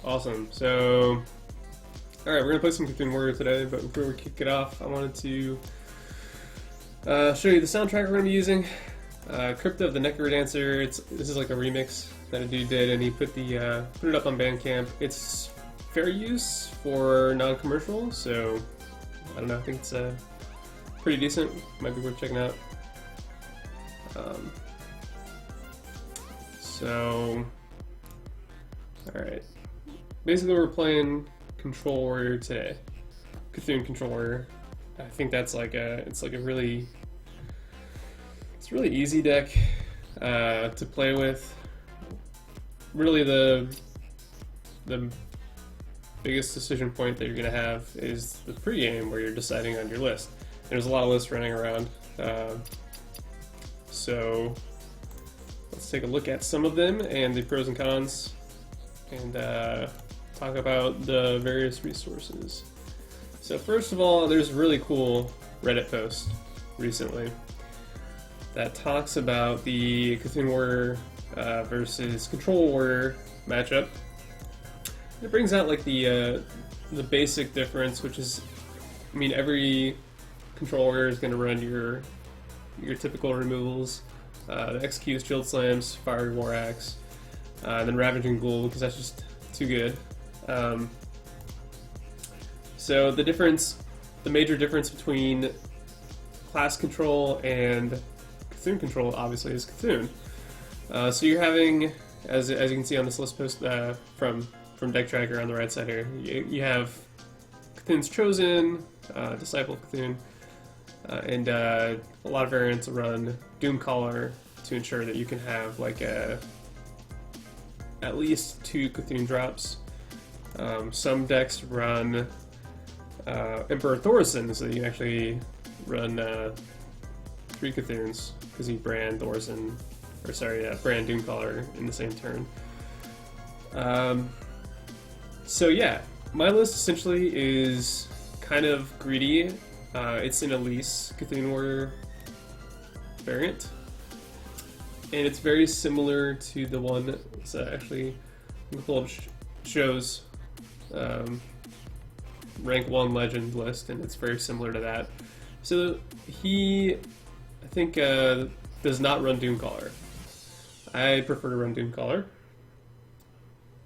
Awesome. So, alright, we're going to play some Cthulhu Warrior today, but before we kick it off, I wanted to show you the soundtrack we're going to be using. Crypto of the Necrodancer. This is like a remix that a dude did, and he put it up on Bandcamp. It's fair use for non-commercial, so I don't know. I think it's pretty decent. Might be worth checking out. Alright. Basically, we're playing Control Warrior today. Cthulhu Control Warrior. I think that's it's a really easy deck to play with. Really, the biggest decision point that you're going to have is the pregame, where you're deciding on your list. There's a lot of lists running around, so let's take a look at some of them and the pros and cons, and talk about the various resources. So first of all, there's a really cool Reddit post recently that talks about the Cthulhu Warrior versus Control Warrior matchup. It brings out like the basic difference, which is, I mean, every Control Warrior is going to run your typical removals, the Execute, Shield Slams, Fiery War Axe, and then Ravaging Ghoul, because that's just too good. So the major difference between class control and Cthulhu control, obviously, is Cthulhu. So you're having, as you can see on this list post from Deck Tracker on the right side here, you have Cthulhu's Chosen, Disciple of Cthulhu, and a lot of variants run Doomcaller to ensure that you can have like at least 2 Cthulhu drops. Some decks run Emperor Thorson, so you can actually run 3 Cthulhu's because you brand Thorson, brand Doomcaller in the same turn. So yeah, my list essentially is kind of greedy. It's an Elise Cthulhu Warrior variant, and it's very similar to the one that's actually I'm gonna pull up shows rank 1 legend list, and it's very similar to that. So he, I think, does not run Doomcaller. I prefer to run Doomcaller.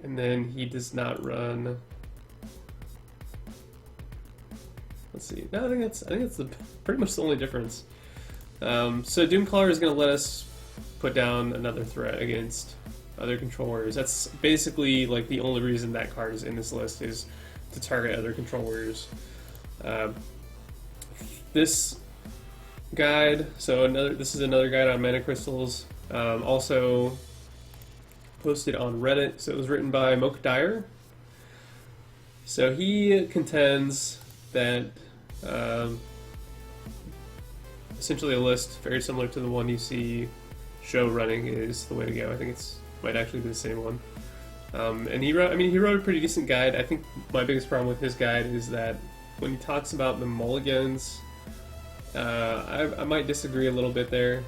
And then he does not run. Let's see. No, I think that's pretty much the only difference. So Doomcaller is going to let us put down another threat against other Control Warriors. That's basically like the only reason that card is in this list, is to target other Control Warriors. This guide. This is another guide on mana crystals. Also posted on Reddit. So it was written by Moke Dyer. So he contends that essentially a list very similar to the one you see Show running is the way to go. I think might actually be the same one. And he wrote a pretty decent guide. I think my biggest problem with his guide is that when he talks about the mulligans, I might disagree a little bit there,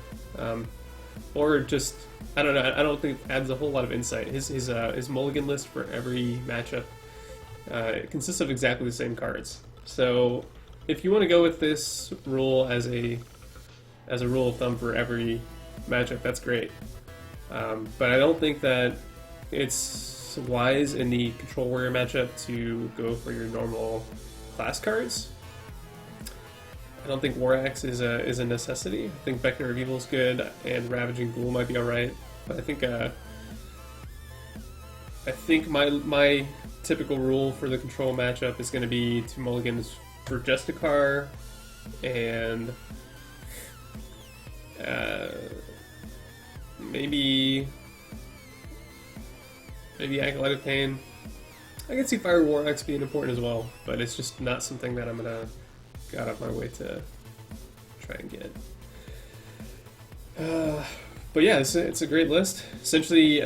or just I don't know. I don't think it adds a whole lot of insight. His mulligan list for every matchup it consists of exactly the same cards. So if you want to go with this rule as a rule of thumb for every matchup, that's great. But I don't think that it's wise in the Control Warrior matchup to go for your normal class cards. I don't think War Axe is a necessity. I think Beckoner of Evil is good, and Ravaging Ghoul might be alright. But I think my typical rule for the control matchup is going to be 2 mulligans for Justicar and maybe Acolyte of Pain. I can see Fire War Axe being important as well, but it's just not something that I'm gonna go out of my way to try and get. But yeah, it's a great list. Essentially,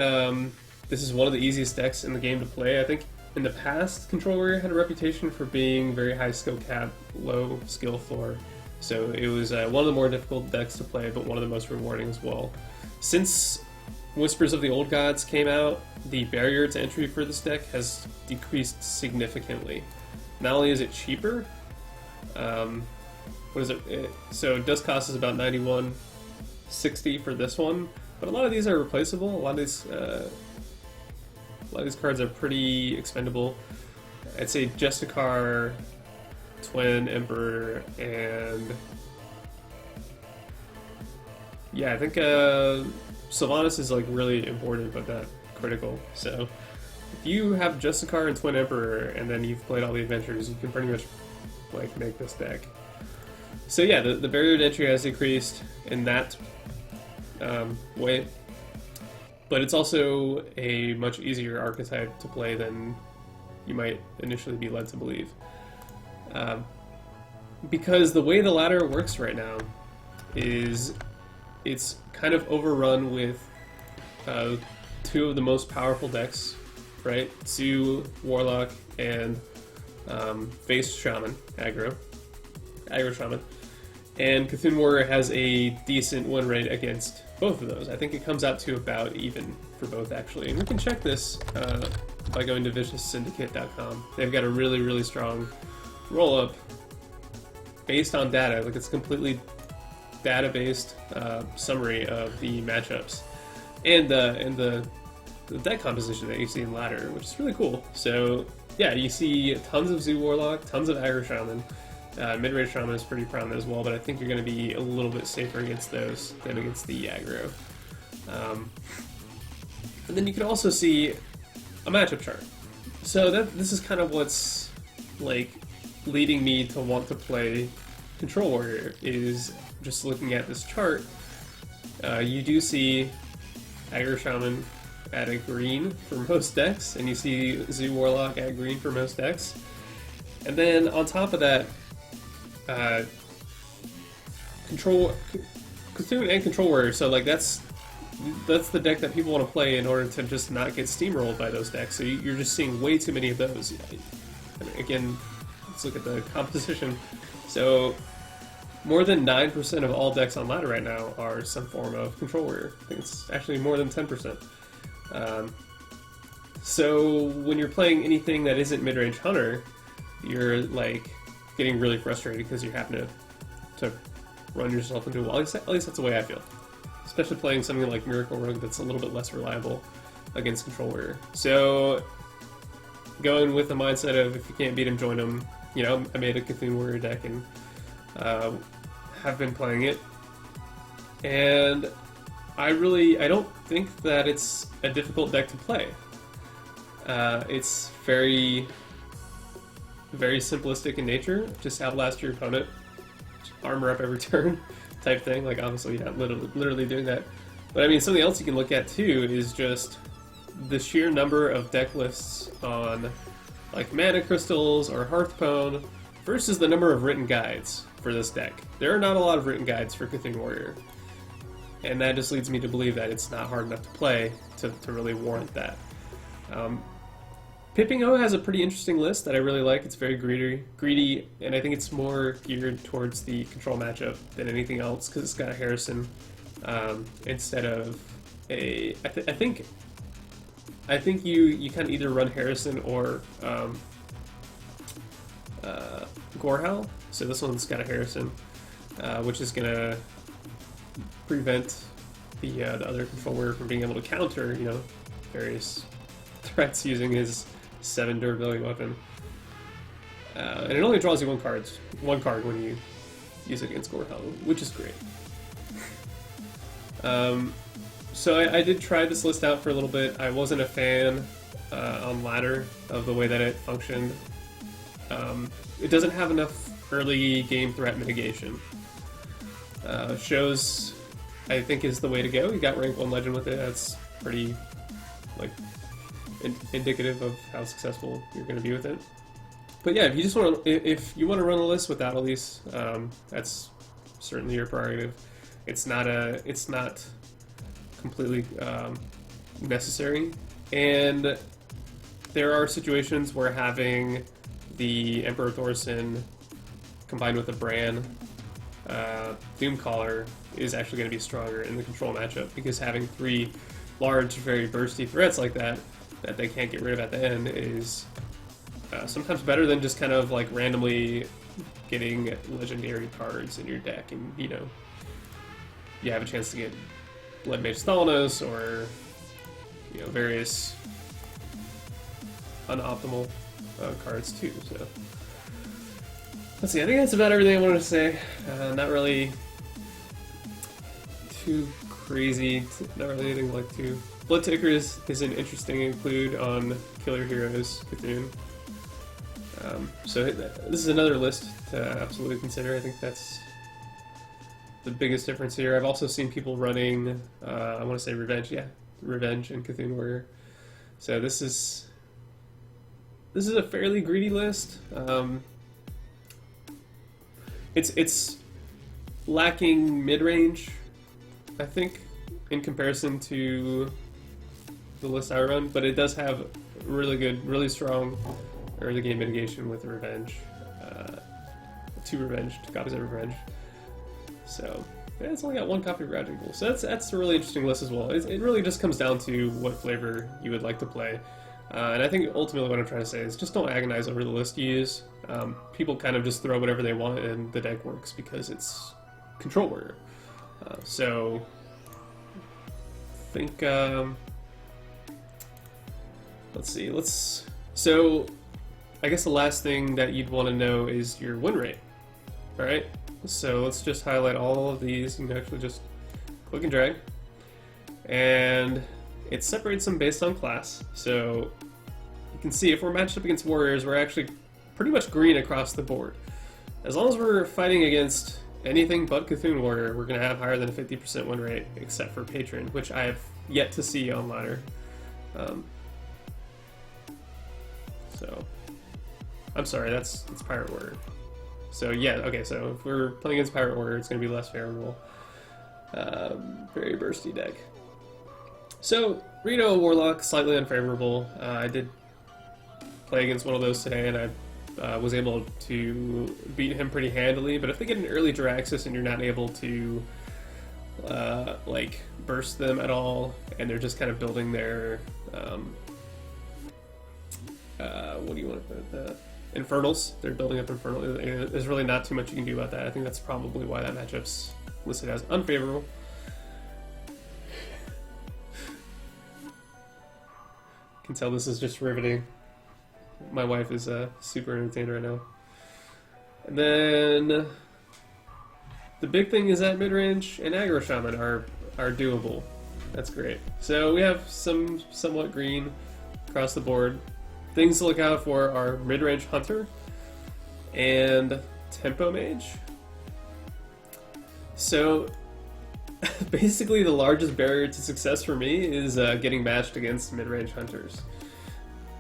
this is one of the easiest decks in the game to play. I think in the past, Control Warrior had a reputation for being very high skill cap, low skill floor. So it was one of the more difficult decks to play, but one of the most rewarding as well. Since Whispers of the Old Gods came out, the barrier to entry for this deck has decreased significantly. Not only is it cheaper, what is it? So Dust Cost is about 91.60 for this one, but a lot of these are replaceable. A lot of these cards are pretty expendable. I'd say Justicar, Twin Emperor, and yeah, I think Sylvanas is like really important but not critical. So if you have Justicar and Twin Emperor and then you've played all the adventures, you can pretty much like make this deck. So yeah, the barrier to entry has decreased in that way, but it's also a much easier archetype to play than you might initially be led to believe. Because the way the ladder works right now is it's kind of overrun with two of the most powerful decks, right? Zoo Warlock and Face Shaman, aggro Shaman. And Cthulhu Warrior has a decent win rate against both of those. I think it comes out to about even for both, actually. And we can check this by going to vicioussyndicate.com. They've got a really, really strong roll-up based on data. Like, it's a completely data-based summary of the matchups and the deck composition that you see in ladder, which is really cool. So yeah, you see tons of Zoo Warlock, tons of Aggro Shaman. Mid-range Shaman is pretty prominent as well, but I think you're going to be a little bit safer against those than against the aggro. And then you can also see a matchup chart. So this is kind of what's like leading me to want to play Control Warrior, is just looking at this chart. You do see Aggro Shaman at a green for most decks, and you see Zoo Warlock at green for most decks. And then on top of that, Cthulhu and Control Warrior, so like that's the deck that people want to play in order to just not get steamrolled by those decks. So you're just seeing way too many of those. Again, let's look at the composition. So more than 9% of all decks on ladder right now are some form of Control Warrior. I think it's actually more than 10%. So when you're playing anything that isn't mid-range Hunter, you're like getting really frustrated because you're having to run yourself into a wall. At least that's the way I feel. Especially playing something like Miracle Rogue that's a little bit less reliable against Control Warrior. So going with the mindset of if you can't beat him, join him. You know, I made a Cthulhu Warrior deck and have been playing it. And I don't think that it's a difficult deck to play. It's very, very simplistic in nature. Just outlast your opponent, armor up every turn type thing. Like, obviously you're not literally doing that. But I mean, something else you can look at too is just the sheer number of deck lists on like Mana Crystals or Hearthstone versus the number of written guides for this deck. There are not a lot of written guides for Cthulhu Warrior. And that just leads me to believe that it's not hard enough to play to really warrant that. Pipping O has a pretty interesting list that I really like. It's very greedy, and I think it's more geared towards the control matchup than anything else because it's got Harrison instead of a. I think you kind of either run Harrison or Gorehowl. So this one's got a Harrison, which is gonna prevent the other control warrior from being able to counter, you know, various threats using his 7 durability weapon. And it only draws you one card when you use it against Gorehowl, which is great. So I did try this list out for a little bit. I wasn't a fan on ladder of the way that it functioned. It doesn't have enough early game threat mitigation. Shows, I think, is the way to go. You got rank 1 legend with it. That's pretty like indicative of how successful you're going to be with it. But yeah, if you want to run a list without Elise, that's certainly your prerogative. It's not completely necessary, and there are situations where having the Emperor Thorson combined with a Bran Doomcaller is actually going to be stronger in the control matchup, because having 3 large, very bursty threats like that they can't get rid of at the end is sometimes better than just kind of like randomly getting legendary cards in your deck, and you know you have a chance to get Blood Mage Thalanos or you know various unoptimal cards too. So let's see. I think that's about everything I wanted to say. Not really too crazy. Not really anything like too. Bloodtaker is an interesting include on Killer Heroes Cthulhu. So this is another list to absolutely consider. I think that's the biggest difference here. I've also seen people running, I want to say Revenge, yeah, Revenge and Cthulhu Warrior. So this is a fairly greedy list. It's lacking mid-range, I think, in comparison to the list I run, but it does have really good, really strong early game mitigation with Revenge. 2 Revenge, 2 copies of Revenge. So yeah, it's only got 1 copy of Raging Bull. So that's a really interesting list as well. It really just comes down to what flavor you would like to play. And I think ultimately what I'm trying to say is just don't agonize over the list you use. People kind of just throw whatever they want and the deck works because it's Control Warrior. So I think let's see. So I guess the last thing that you'd want to know is your win rate. All right. So let's just highlight all of these. You can actually just click and drag, and it separates them based on class. So you can see if we're matched up against warriors, we're actually pretty much green across the board. As long as we're fighting against anything but Cthulhu Warrior, we're going to have higher than a 50% win rate, except for Patron, which I have yet to see on ladder. So I'm sorry, that's Pirate Warrior. So yeah, okay, so if we're playing against Pirate Warrior, it's going to be less favorable. Very bursty deck. So, Reno Warlock, slightly unfavorable. I did play against one of those today, and I was able to beat him pretty handily, but if they get an early Jiraxis and you're not able to like burst them at all, and they're just kind of building their what do you want to put it? Infernals. They're building up Infernal. There's really not too much you can do about that. I think that's probably why that matchup's listed as unfavorable. Can tell this is just riveting. My wife is super entertained right now. And then the big thing is that mid-range and aggro shaman are doable. That's great. So we have some somewhat green across the board. Things to look out for are mid-range hunter and tempo mage. So basically the largest barrier to success for me is getting matched against mid-range hunters.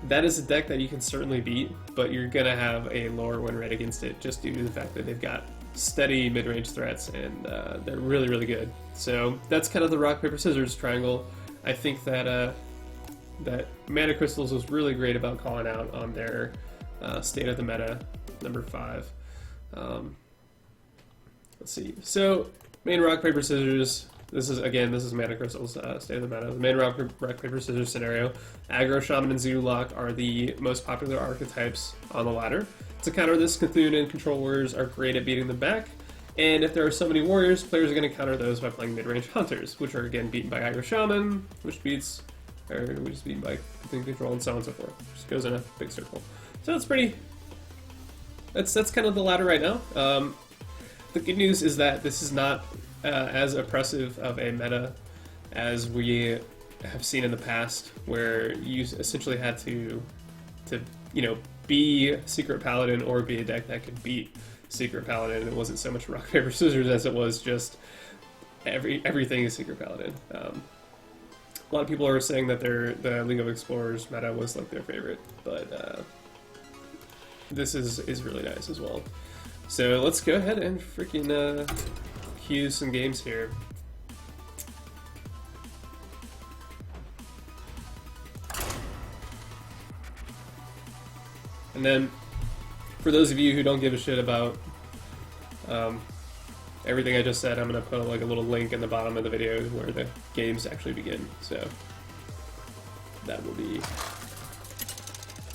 That is a deck that you can certainly beat, but you're going to have a lower win rate against it just due to the fact that they've got steady mid-range threats, and they're really, really good. So that's kind of the rock, paper, scissors triangle. I think that that Mana Crystals was really great about calling out on their State of the Meta, number 5. Let's see. So, main rock, paper, scissors. This is Mana Crystal's State of the Meta. The main rock, paper, scissors scenario. Aggro, Shaman, and Zoolock are the most popular archetypes on the ladder. To counter this, Cthulhu and Control Warriors are great at beating them back. And if there are so many warriors, players are going to counter those by playing mid-range hunters, which are again beaten by Aggro Shaman, which is beaten by Cthulhu Control, and so on and so forth. Just goes in a big circle. So it's pretty. That's kind of the ladder right now. The good news is that this is not as oppressive of a meta as we have seen in the past, where you essentially had to be Secret Paladin or be a deck that could beat Secret Paladin, and it wasn't so much rock paper scissors as it was just everything is Secret Paladin. A lot of people are saying that the League of Explorers meta was like their favorite, but this is really nice as well. So let's go ahead and freaking cue some games here. And then, for those of you who don't give a shit about everything I just said, I'm gonna put like a little link in the bottom of the video where the games actually begin. So that will be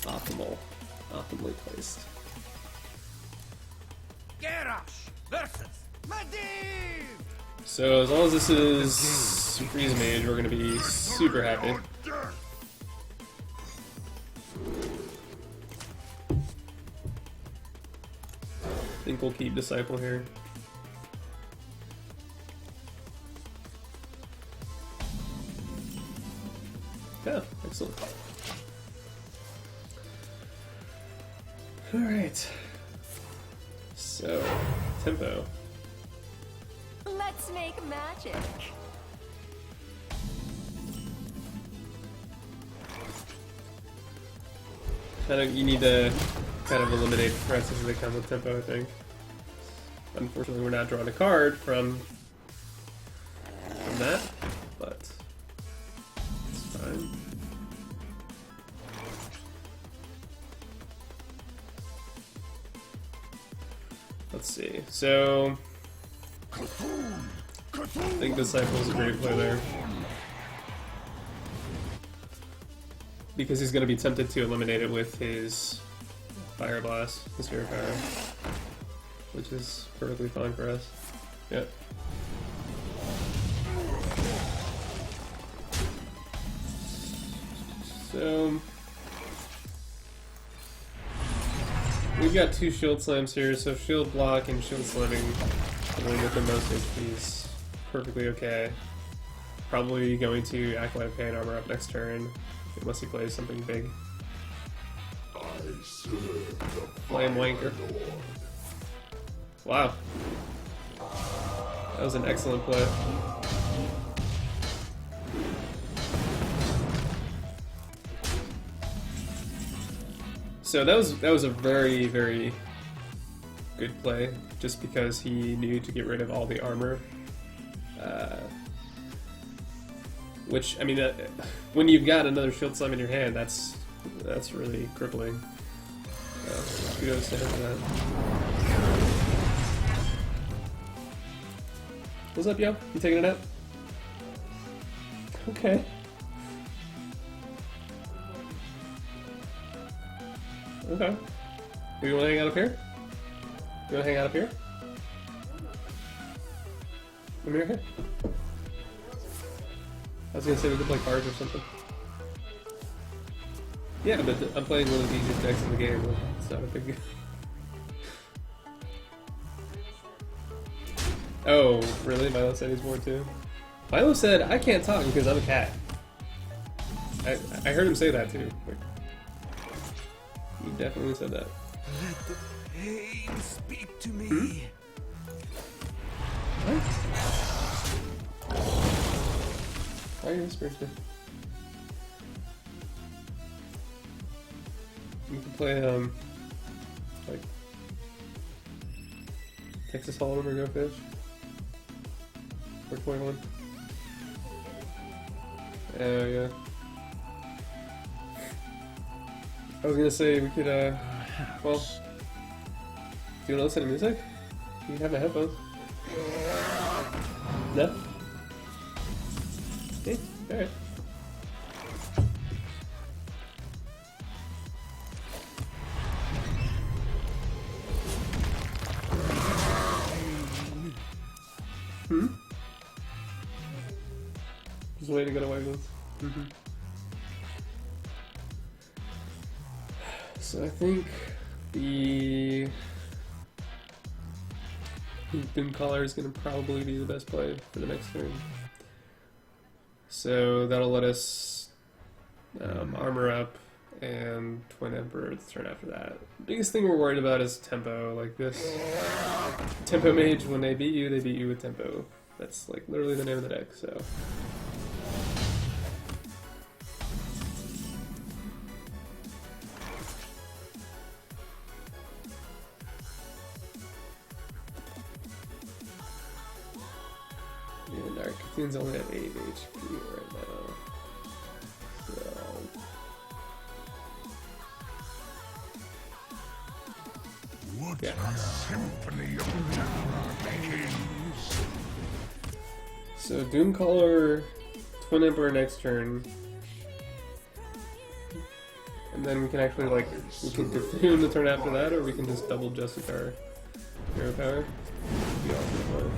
optimally placed. Garrosh versus Medivh! So as long as this is Freeze Mage, we're gonna be super happy. I think we'll keep Disciple here. Yeah, excellent. Alright. So, tempo. Let's make magic. You need to kind of eliminate threats as they come with tempo, I think. Unfortunately, we're not drawing a card from that, but it's fine. Let's see. So, I think Disciple is a great play there. Because he's going to be tempted to eliminate it with his Fire Blast, his Hero Power, which is perfectly fine for us. Yep. So, we've got 2 Shield Slams here, so Shield Block and Shield Slamming, the one with the most HP is perfectly okay. Probably going to Acolyte of Pain armor up next turn, unless he plays something big. Flame Wanker. Wow. That was an excellent play. So that was a very, very good play, just because he knew to get rid of all the armor. Which, I mean, when you've got another Shield Slam in your hand, that's really crippling. Kudos to him for that. What's up, yo? You taking a nap? Okay. Okay. Do you want to hang out up here? You want to hang out up here? Come here. I was gonna say we could play cards or something. Yeah, but I'm playing one of the easiest decks in the game. It's not a big deal. Oh, really? Milo said he's bored too? Milo said, I can't talk because I'm a cat. I heard him say that too. He definitely said that. Let the pain speak to me. What? Why are you whispering to me? You can play, like, Texas Hold'em or Go Fish. Or 21. Oh, yeah. I was gonna say we could, well, do you wanna listen to music? You can have my headphones. No? Okay, alright. Just a way to get away with. So I think the Boom Collar is going to probably be the best play for the next turn. So that'll let us armor up and Twin Emperor the turn after that. The biggest thing we're worried about is tempo. Like this Tempo Mage, when they beat you with tempo. That's like literally the name of the deck, so. And our Cthulhu's only at 8 HP right now. So. What a symphony of terror making! So Doomcaller, Twin Emperor next turn. And then we can actually, like, we can Doom the turn after that, or we can just double Justicar hero power. Be awesome.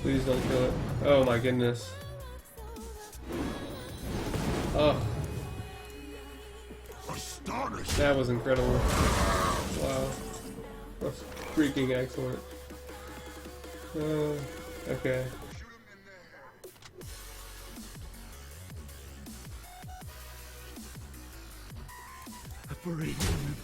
Please don't kill it. Oh my goodness. Oh. That was incredible. Wow. That's freaking excellent. Okay. Bring pain.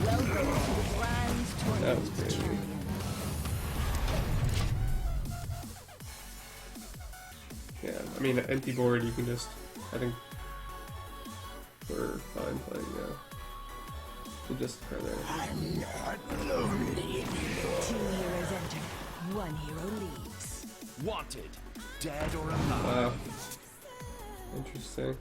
Welcome to the grand That tournament. was crazy. Yeah, I mean, empty board, you can just, I think, we're fine playing now. We'll just try there. I'm not lonely. 2 heroes enter, 1 hero leaves. Wanted, dead or alive. Wow. Interesting.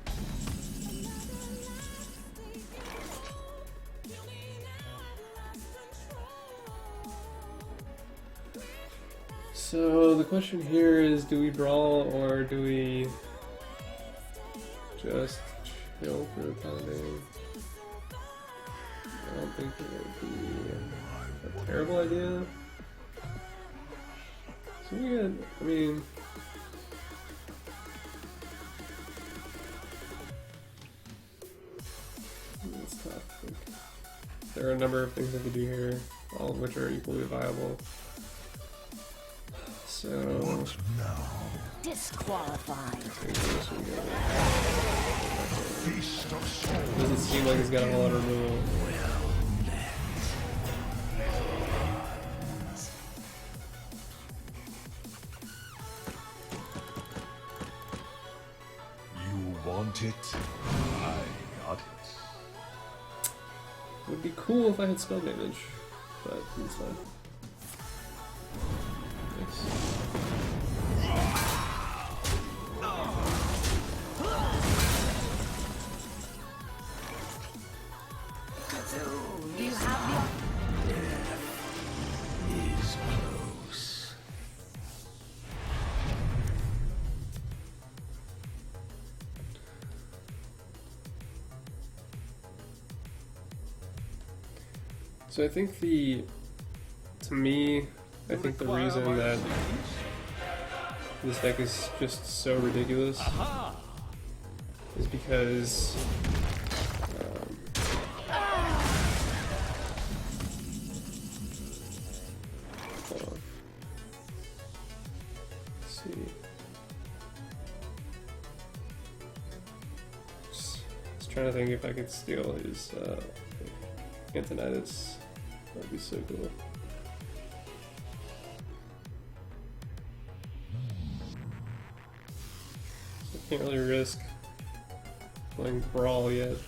So the question here is, do we brawl or do we just chill for the time being? I don't think it would be a terrible idea. So we got, I mean, it's tough. Like, there are a number of things I could do here, all of which are equally viable. So, Disqualified. doesn't seem like it's got a whole lot of removal. You want it? I got it. Would be cool if I had spell damage, but it's fine. Nice. You have Is close. So I think to me, I think the reason that this deck is just so ridiculous is because hold on. Let's see. Just trying to think if I could steal his Antonitis. That'd be so cool. So I can't really risk playing Brawl yet.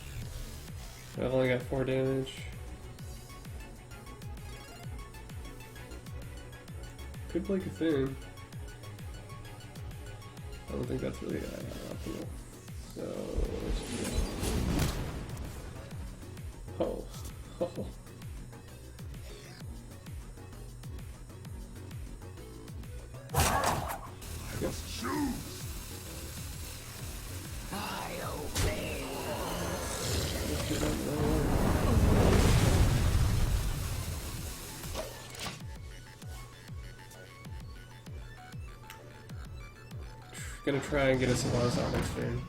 I've only got 4 damage. Could play Cthulhu. I don't think that's really optimal. So let's do Oh. Oh. I obey. Gonna try and get a Savage out next turn.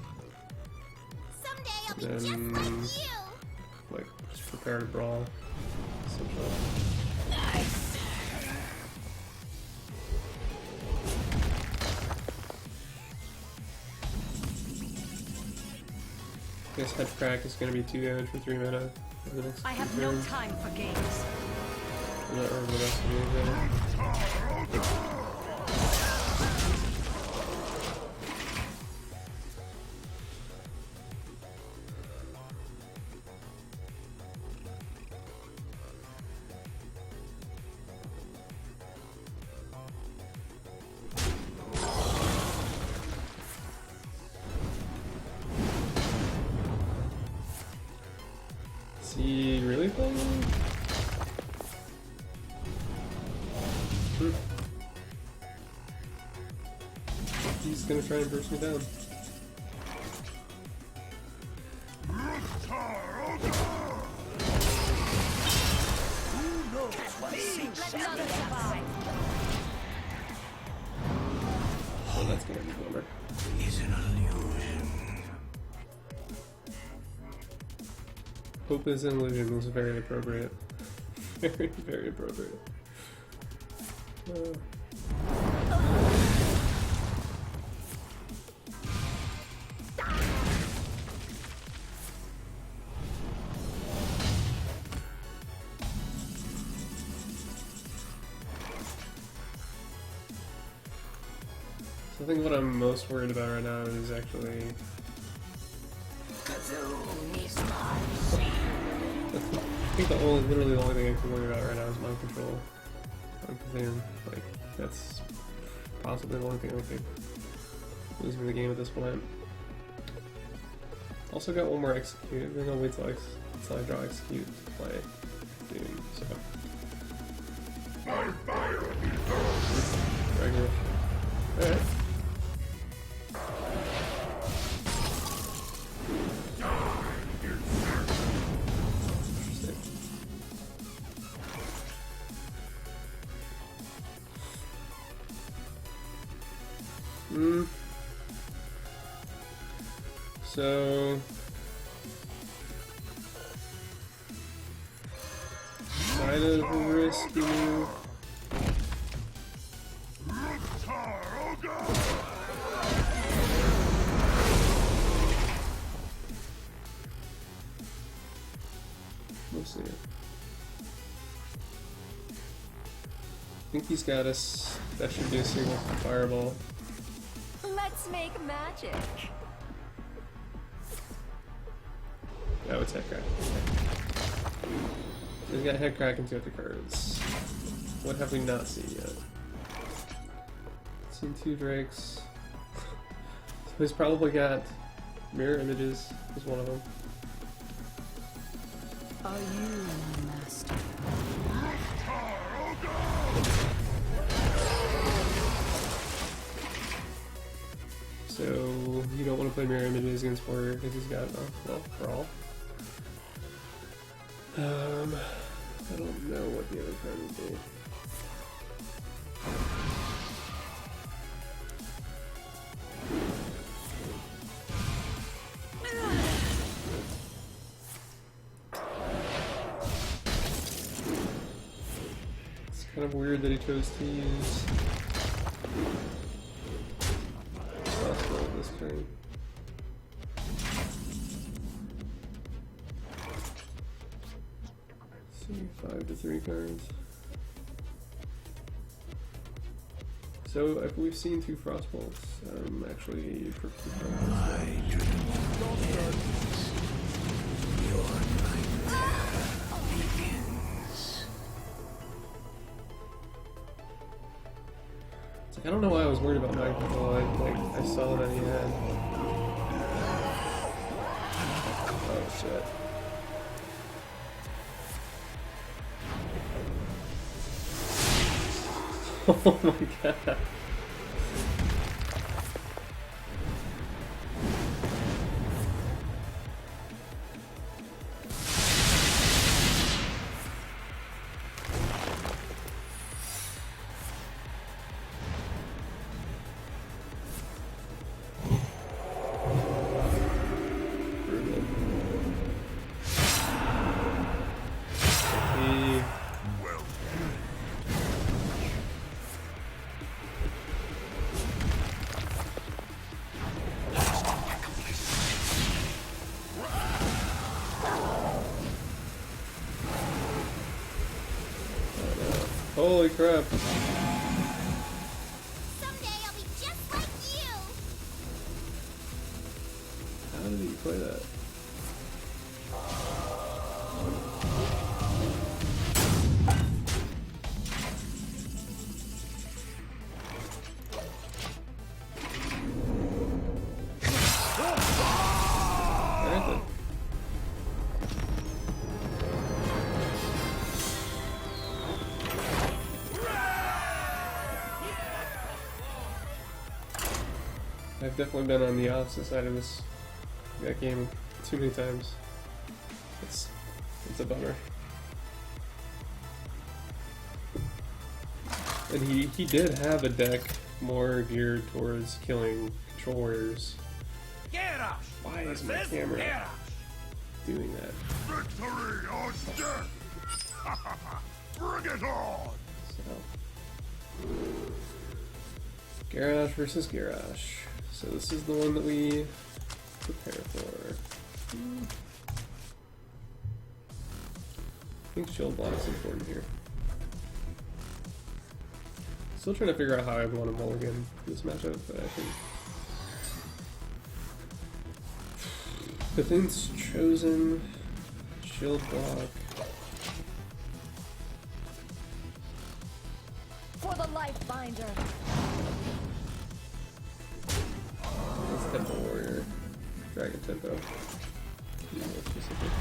Someday I'll be Then, just like you. like, just prepare to brawl. Essentially. Nice. I guess Head Crack is gonna be 2 damage for 3 mana for the next I have two no turns. time for games. I'm not remember what else to do there. just gonna try and burst me down. Oh, that's gonna be a bummer. Is an illusion. Hope is an illusion was very appropriate. Very, very appropriate. So I think what I'm most worried about right now is actually I think literally the only thing I can worry about right now is mind control on Kazan. Like, that's possibly the only thing that could lose me the game at this point. Also got one more execute. I'm gonna wait till I draw execute to play Doom, so. Regular. Alright. So kind of a risky move. We'll see. I think he's got us. That should be a single fireball. Let's make magic. Oh, it's Headcrack. He's got Headcrack and 2 other cards. What have we not seen yet? Seen 2 Drakes. So he's probably got mirror images is one of them. Are you my master? So you don't want to play mirror images against Warrior because he's got well, Brawl. I don't know what the other card would be. It's kind of weird that he chose to use Crossbow this turn. See, 5 to 3 cards. So if we've seen 2 Frostbolts, I'm actually perfectly fine. My dream your nightmare begins. It's like, I don't know why I was worried about mind control. I saw that he had. Oh shit. Oh my god. Holy crap. Someday I'll be just like you. How did he play that? Alright then. I've definitely been on the opposite side of that game too many times. It's a bummer. And he did have a deck more geared towards killing control warriors. Garrosh! Why is my camera doing that? Victory or death! Bring it on! So, Garrosh versus Garrosh. So this is the one that we prepare for. I think shield block is important here. Still trying to figure out how I want to mulligan this matchup, but I think Pertinent's chosen, shield block. For the life binder. That's Temple Warrior, Dragon Tempo. Be more specific.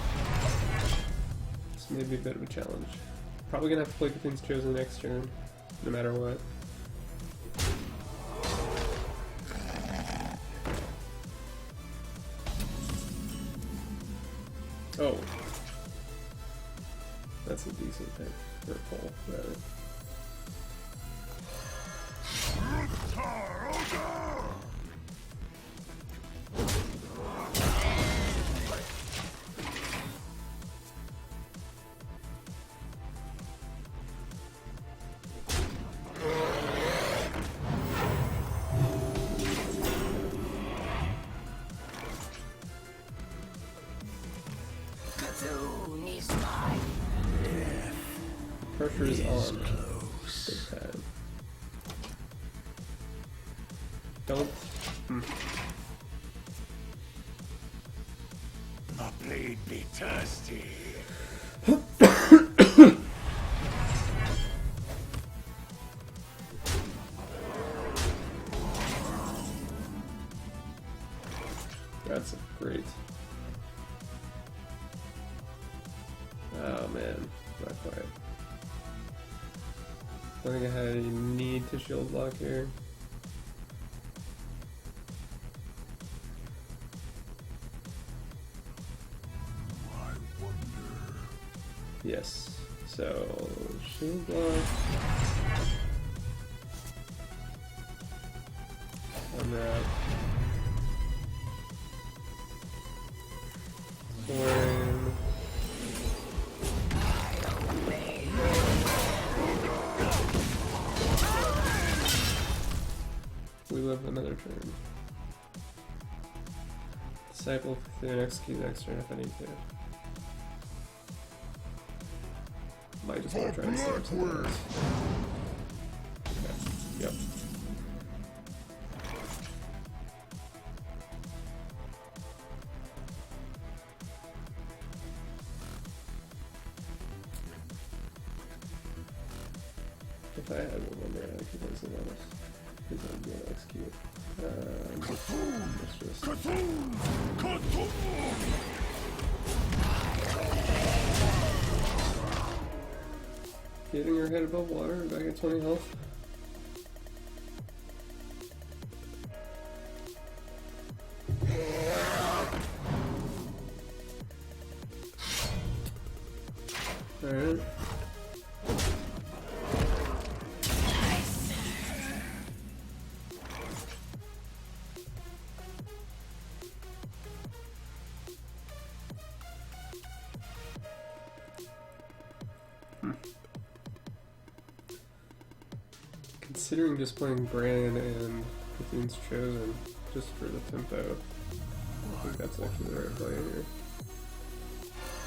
This may be a bit of a challenge. Probably gonna have to play Pertinent's chosen next turn, no matter what. Oh. That's a decent pick. Or pull, rather. Pressure is on. Big time. Don't. My blade be thirsty. That's great. Oh man, not quite. I think I had a need to shield block here. Yes. So shield block. Unwrap. Thorn. We live another turn. Disciple through execute next turn if I need to. Might just want to try and stamp something else. Okay. Yep. If I had one there, I could place it on us. Because I'd be able to execute. Let's just... Getting your head above water, back at 20 health. Alright. Considering just playing Bran and Pertinent's chosen just for the tempo, I think that's actually the right play here.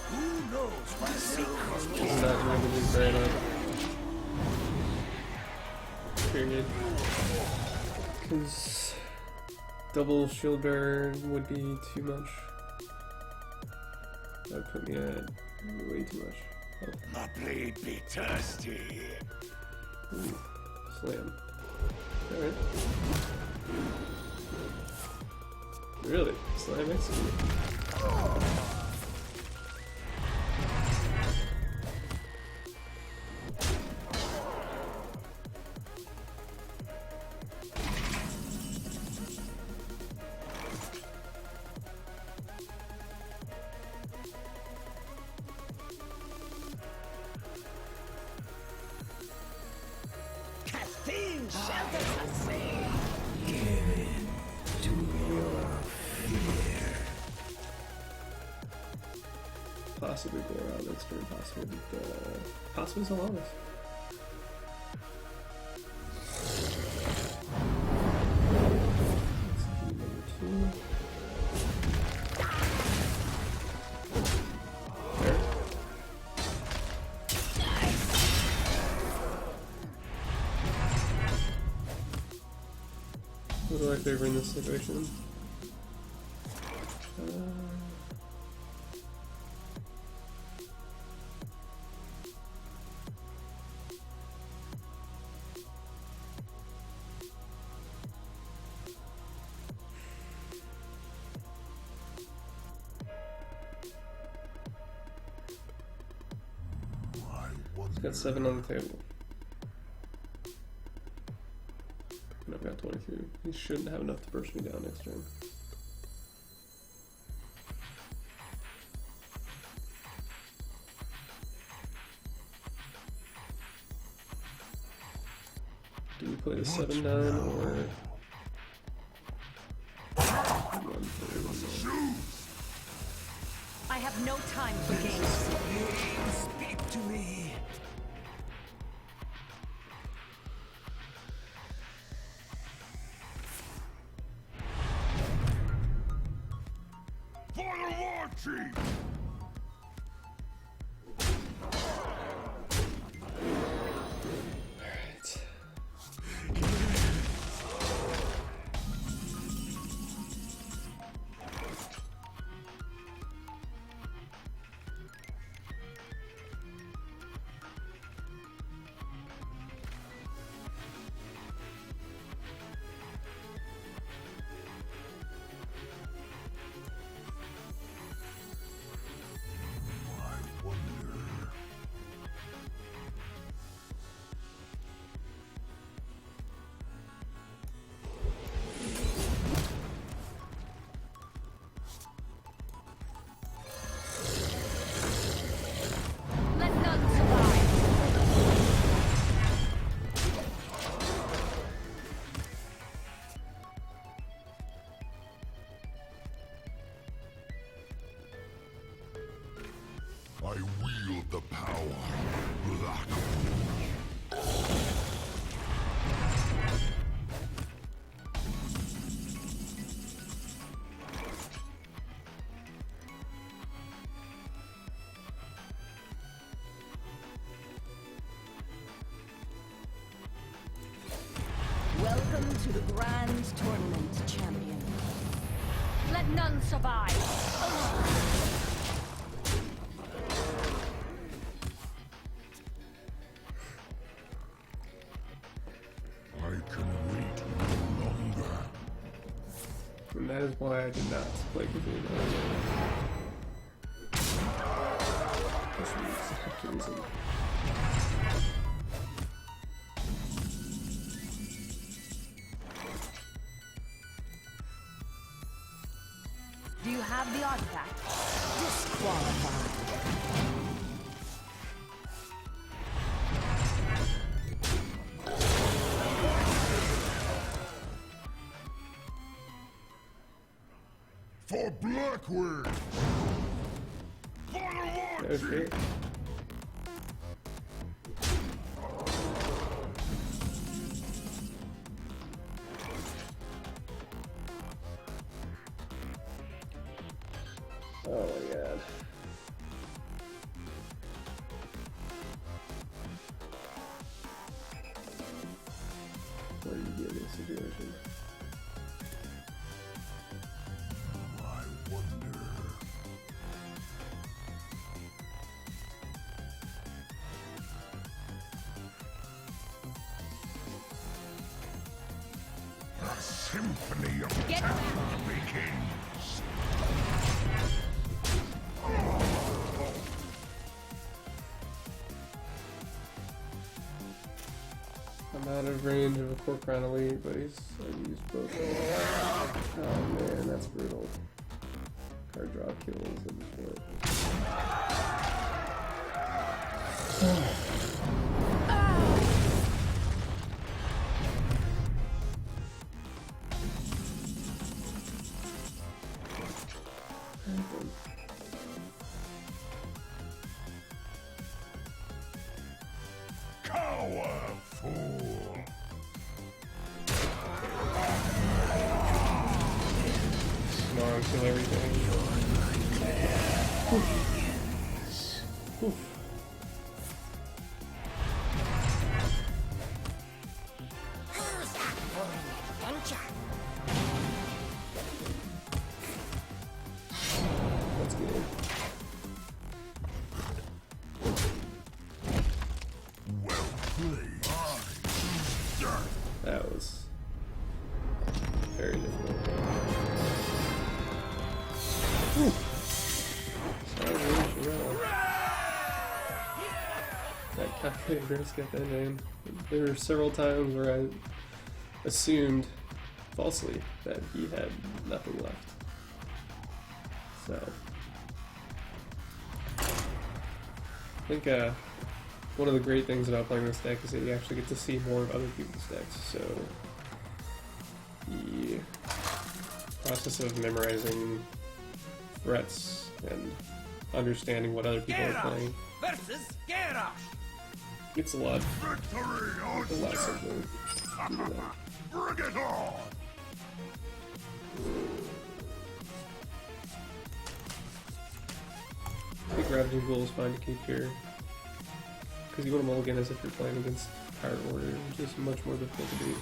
Who knows my secret? Just not going to leave Bran up. Period. Because double shield bearer would be too much. That would put me at way too much health. My blade be thirsty. Ooh. Slam. Alright. Really? Slam execute. Possibly go around next turn, possibly Solaris. Number 2. There. Who do I favor in this situation? He's got 7 on the table. And I've got 23. He shouldn't have enough to burst me down next turn. Do we play the 7 down or run through? I have no time for games. Speak to me. For the war chief. Let none survive. I wield the power. Black. Welcome to the Grand Tournament, champion. Let none survive. I can wait no longer. And that is why I did not play Cthulhu. That's the exact reason. Do you have the artifact? Disqualified. For Blackwood! For the war That was great. Oh my god. What do you do in this situation? I wonder. The symphony of Get death back. begins. I'm out of range of a 4 crown elite, but I used both. Oh man, that's brutal. Card draw kills and shit. Oof. That's good. Well played. That was very difficult. Ooh. Sorry, Sherelle. That calculated risk at the end. There were several times where I assumed falsely that he had nothing left. So I think one of the great things about playing this deck is that you actually get to see more of other people's decks. So the process of memorizing threats and understanding what other people are playing Versus Garrosh. gets a lot Victory on simpler. to do that. Bring it on. I think Ravaging Ghoul is fine to keep here. Because you want to mulligan as if you're playing against Power Order, which is much more difficult to do.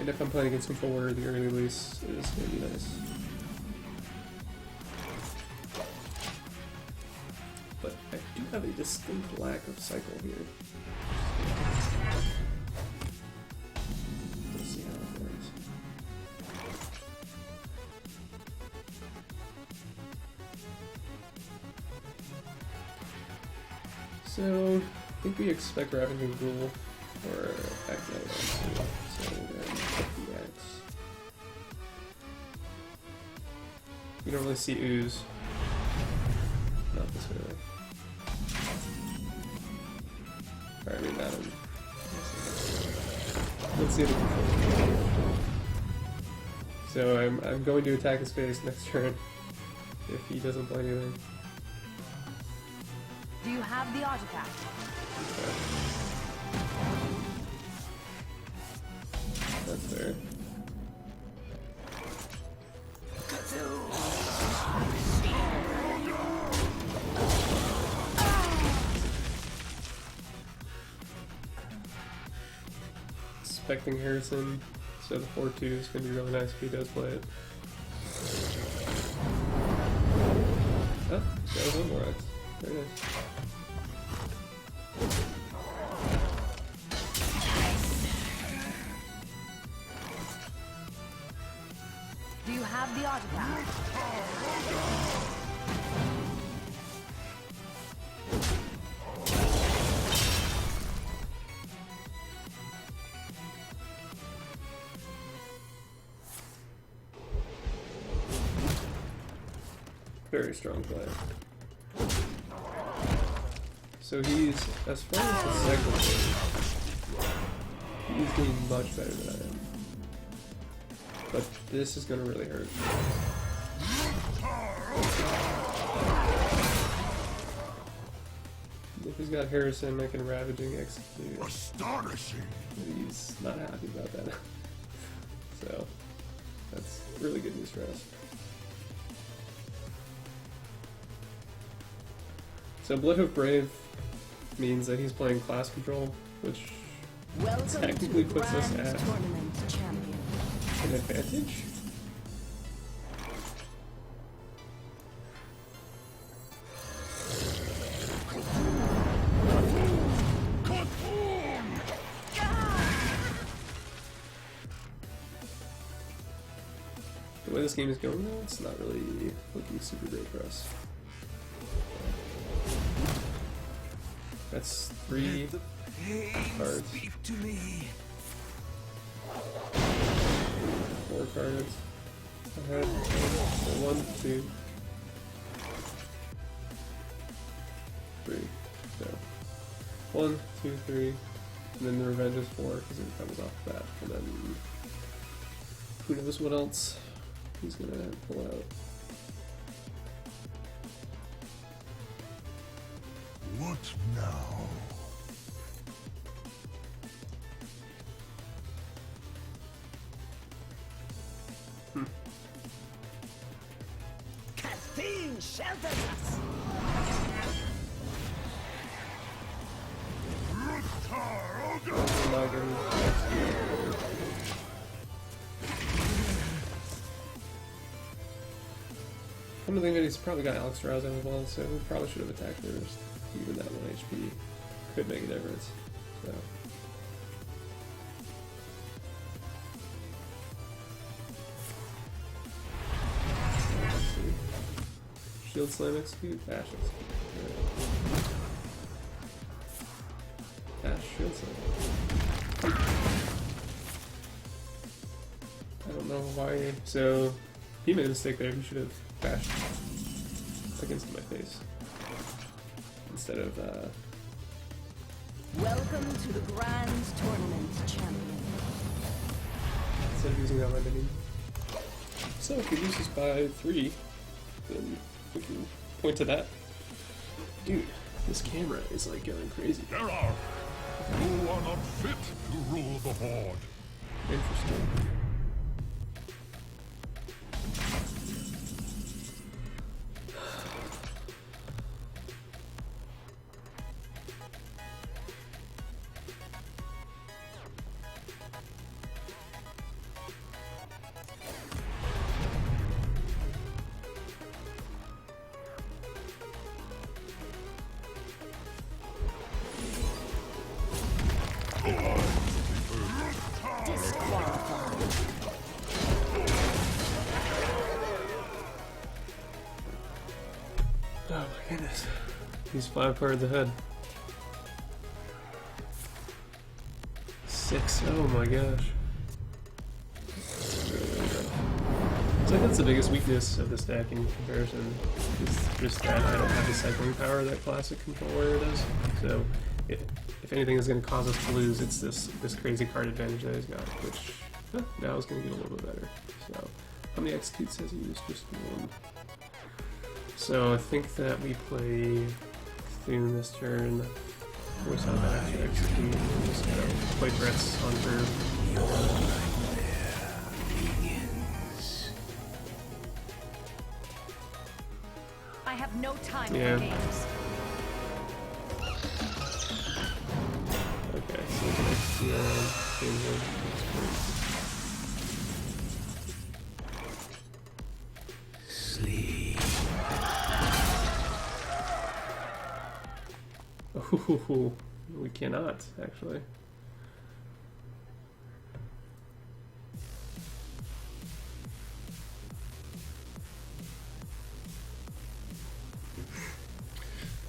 And if I'm playing against Control Order, the early release is going to be nice. But I do have a distinct lack of cycle here. Let's see how it goes. So, I think we expect Ravaging Ghoul or Backlight. So, we're going to put the X. You don't really see ooze. Not this early. Alright, we got him. Let's see the control. So I'm going to attack his face next turn if he doesn't play anything. Do you have the artifact? Okay. That's fair. Expecting Harrison, so the 4-2 is going to be really nice if he does play it. Oh, got one more X. Very nice. Do you have the artifact? Very strong play. So he's, as far as the cycle goes, he's doing much better than I am. But this is gonna really hurt. If he's got Harrison, I can Ravaging execute. Astonishing. And he's not happy about that. So, that's really good news for us. So Bloodhoof Brave means that he's playing class control, which Welcome technically to puts us Grand at Tournament Champion. an advantage. The way this game is going though, it's not really looking super great for us. That's 3 The pain cards. speak to me. 4 cards. Ahead. So 1, 2, 3. So 1, 2, 3. And then the Revenge is 4 because it comes off that. And then who knows what else he's gonna pull out. What now? Casting shelters us. Not getting executed. Come to think of it, he's probably got Alex Rouse as well, so we probably should have attacked first. Even that 1 HP could make a difference. So. Shield Slam execute, Dash execute. Dash, Shield Slam. I don't know why. So, he made a mistake there. He should have bashed against my face. Instead of, Welcome to the Grand Tournament, champion. instead of using that my minion. So, if he loses by 3, then we can point to that. Dude, this camera is like going crazy. Garrosh, you are not fit to rule the Horde. Interesting. Oh my goodness. He's 5 cards ahead. 6. Oh my gosh. It's like that's the biggest weakness of this deck in comparison. Is just that I don't have the cycling power that classic control warrior does. So if anything is going to cause us to lose, it's this crazy card advantage that he's got, which now is going to get a little bit better. So how many executes has he used? Just 1. So I think that we play Thune this turn. Force out that extra execute and just play threats on turn. I have no time Yeah. for games. Okay, so we can execute on game here. That's great. Ooh, we cannot, actually.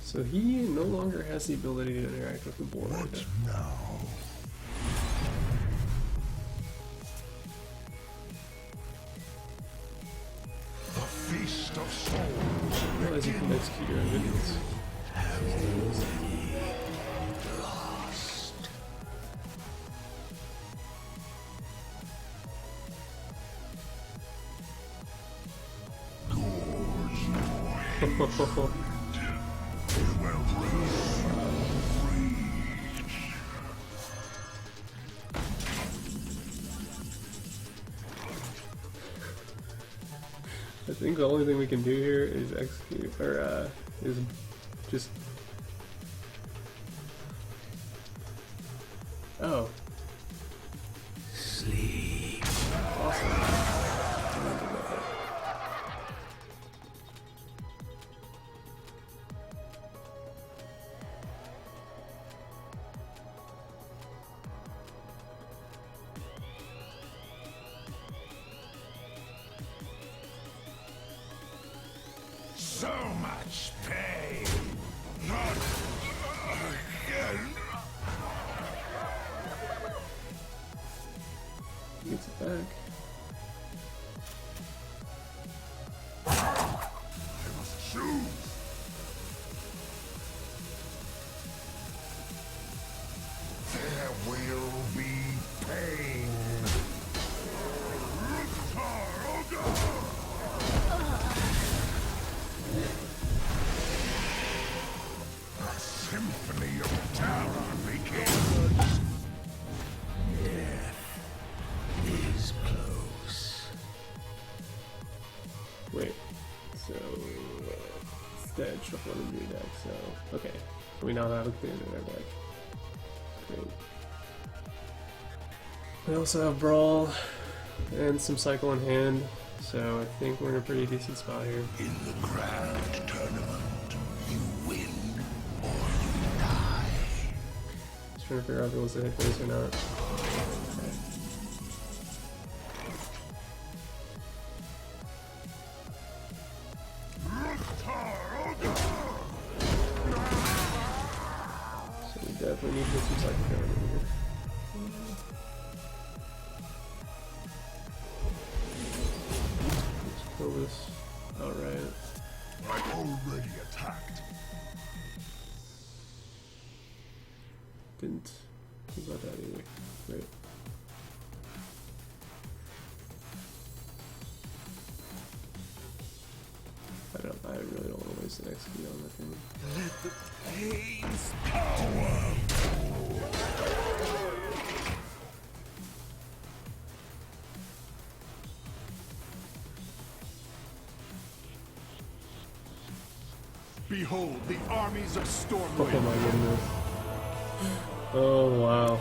So he no longer has the ability to interact with the board. What now? The Feast of Souls. I realize you can execute your own minions. I think the only thing we can do here is execute, or is just... Oh. Sleep. Awesome. I didn't think about that. So much pain. Not again. we now have a Cthulhu in our deck. Great. We also have Brawl and some Cycle in hand, so I think we're in a pretty decent spot here. In the grand tournament, you win or you die. Just trying to figure out if it was a hit base or not. So we definitely need to get some Cycle going in here. Let's kill this outright. I'm already attacked. Didn't think about that either. Great. I really don't want to waste an XP on that thing. Let the pains power. Behold the armies of Oh Stormwind. my goodness. Oh wow.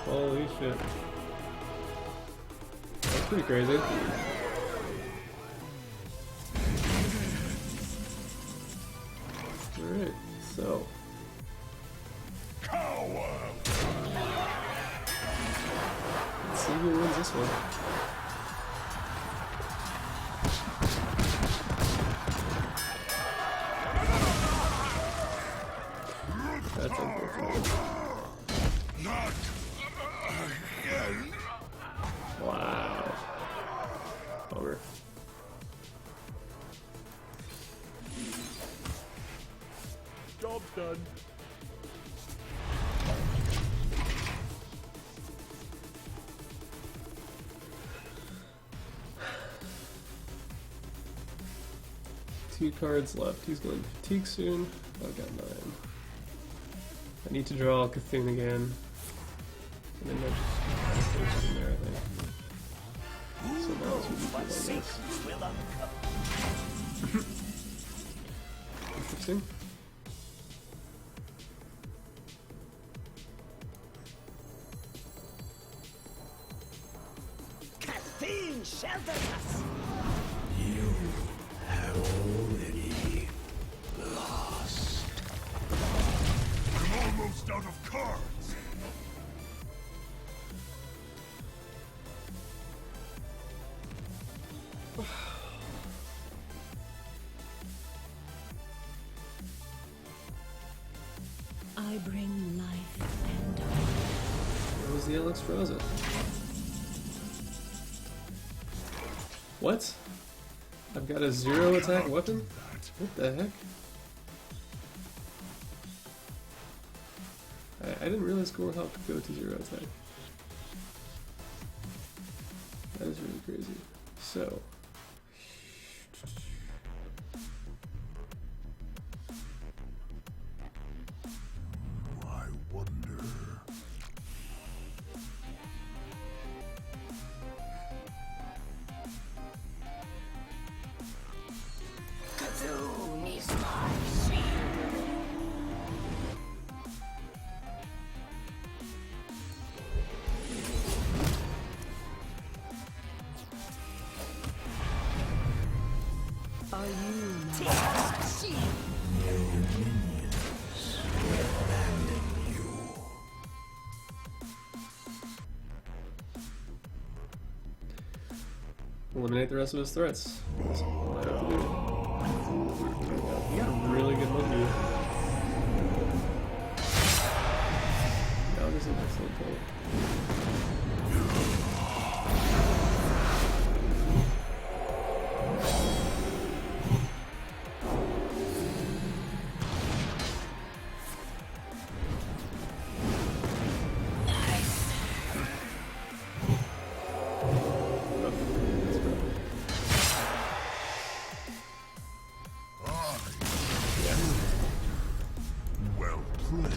Holy shit. That's pretty crazy. Alright, so. Let's see who wins this one. That's unfortunate. Not again. Wow. Over. Job's done. Two cards left. He's going to fatigue soon. I've got 9. I need to draw Cthulhu again. And then I just put it in there, I think. So now it's really good on this. Interesting. Caffeine shelters us. You have already lost. I'm almost out of cards. I bring life and hope. Where was the Alex Raza? What? I've got a 0 attack weapon? What the heck? I didn't realize Gore Hop could go to 0 attack. That is really crazy. So. I wonder. Cthulhu is my shield. Are you my shield? Eliminate the rest of his threats. That's all I have to do. He got a really good monkey. That was an excellent pull. Well played. I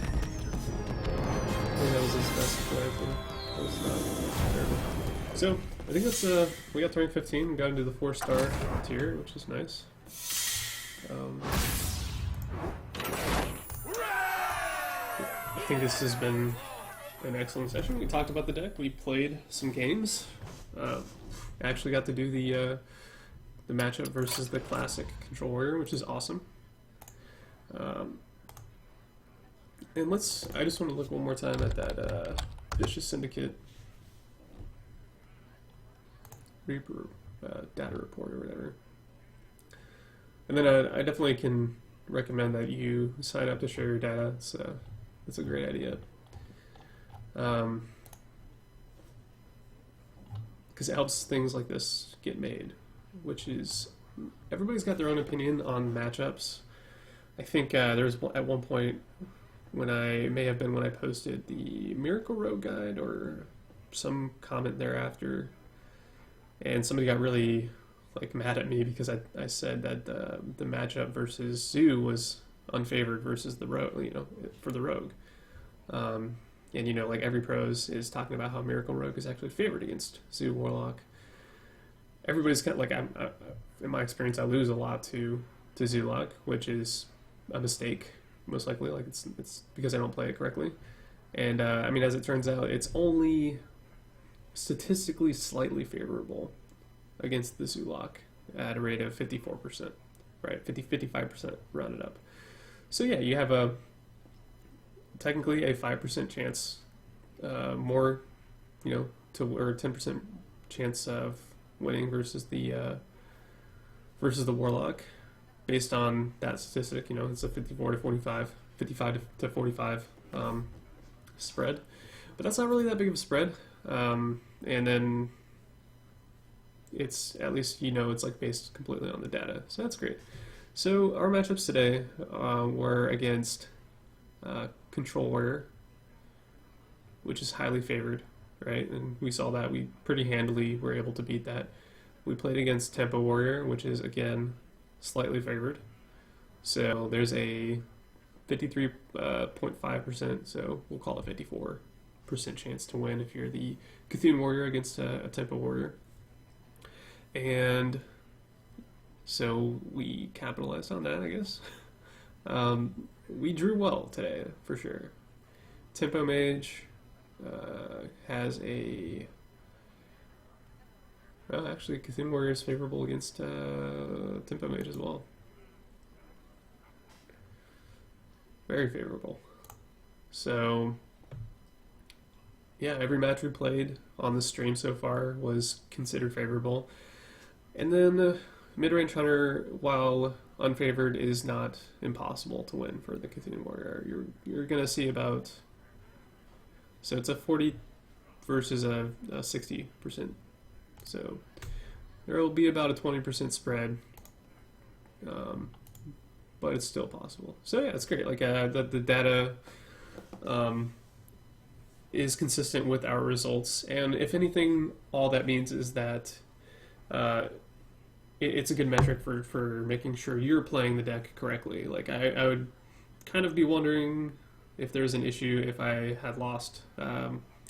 think that was his best play. I think that was not terrible. So, I think that's we got to rank 15, got into the 4-star tier, which is nice. I think this has been an excellent session. We talked about the deck. We played some games. Actually got to do the matchup versus the classic Control Warrior, which is awesome. And I just want to look one more time at that Vicious Syndicate Reaper data report or whatever. And then I definitely can recommend that you sign up to share your data. It's a great idea. Because it helps things like this get made, which is, everybody's got their own opinion on matchups. I think there was at one point when I posted the Miracle Rogue guide or some comment thereafter, and somebody got really mad at me because I said that the matchup versus Zoo was unfavored versus the Rogue, for the Rogue. And every pros is talking about how Miracle Rogue is actually favored against Zoo Warlock. Everybody's kind of in my experience, I lose a lot to Zoolock, which is a mistake, most likely. It's because I don't play it correctly. And as it turns out, it's only statistically slightly favorable against the Zoolock at a rate of 54%, right? 55% rounded up. So yeah, you have technically a 5% chance more, or 10% chance of winning versus the Warlock, based on that statistic. It's a 54 to 45, 55 to 45 spread, but that's not really that big of a spread. And then it's at least it's based completely on the data, so that's great. So our matchups today were against Control Warrior, which is highly favored, right? And we saw that we pretty handily were able to beat that. We played against Tempo Warrior, which is again slightly favored. So there's a 53.5%, so we'll call it 54% chance to win if you're the Cthulhu Warrior against a Tempo Warrior. And so we capitalized on that, I guess. We drew well today, for sure. Tempo Mage has a... Well, actually, Cthulhu Warrior is favorable against Tempo Mage as well. Very favorable. So, yeah, every match we played on the stream so far was considered favorable. And then Mid-Range Hunter, while unfavored, is not impossible to win for the Cthulhu Warrior. You're going to see about... So it's a 40 versus a 60%. So there will be about a 20% spread, but it's still possible. So yeah, it's great. The data is consistent with our results, and if anything, all that means is that it's a good metric for making sure you're playing the deck correctly. I would kind of be wondering if there's an issue if I had lost.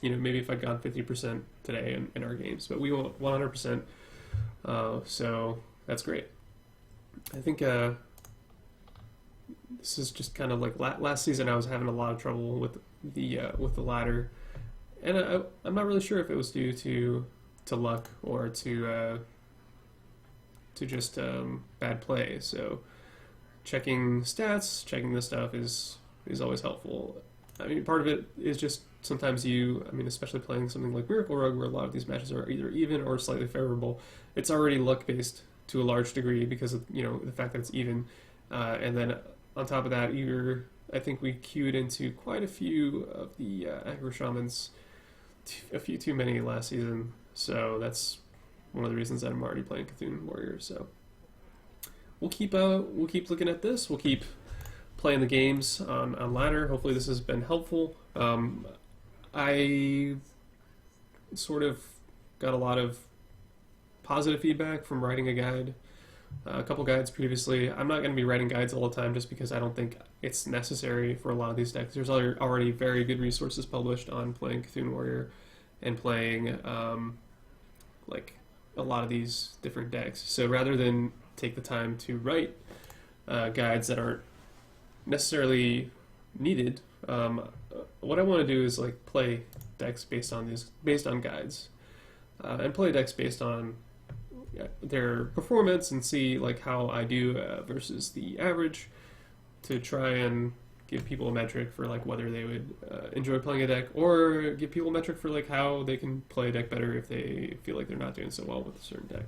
Maybe if I'd gone 50% today in our games, but we went 100%, so that's great. I think this is just kind of like last season. I was having a lot of trouble with the ladder, and I'm not really sure if it was due to luck or to just bad play. So checking stats, checking this stuff is always helpful. Part of it is just sometimes especially playing something like Miracle Rogue, where a lot of these matches are either even or slightly favorable. It's already luck-based to a large degree because of, the fact that it's even. And then on top of that, I think we queued into quite a few of the Aggro Shamans, a few too many last season. So that's one of the reasons that I'm already playing Cthulhu Warrior. So we'll keep looking at this. We'll keep playing the games on ladder. Hopefully this has been helpful. I sort of got a lot of positive feedback from writing a guide, a couple guides previously. I'm not going to be writing guides all the time just because I don't think it's necessary for a lot of these decks. There's already very good resources published on playing Cthulhu Warrior and playing like a lot of these different decks. So rather than take the time to write guides that aren't necessarily needed, what I want to do is like play decks based on guides, and play decks based on their performance and see like how I do versus the average, to try and give people a metric for like whether they would enjoy playing a deck, or give people a metric for like how they can play a deck better if they feel like they're not doing so well with a certain deck.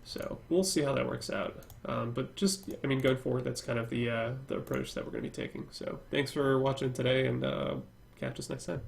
So we'll see how that works out. But just, I mean, going forward, that's kind of the approach that we're going to be taking. So thanks for watching today, and catch us next time.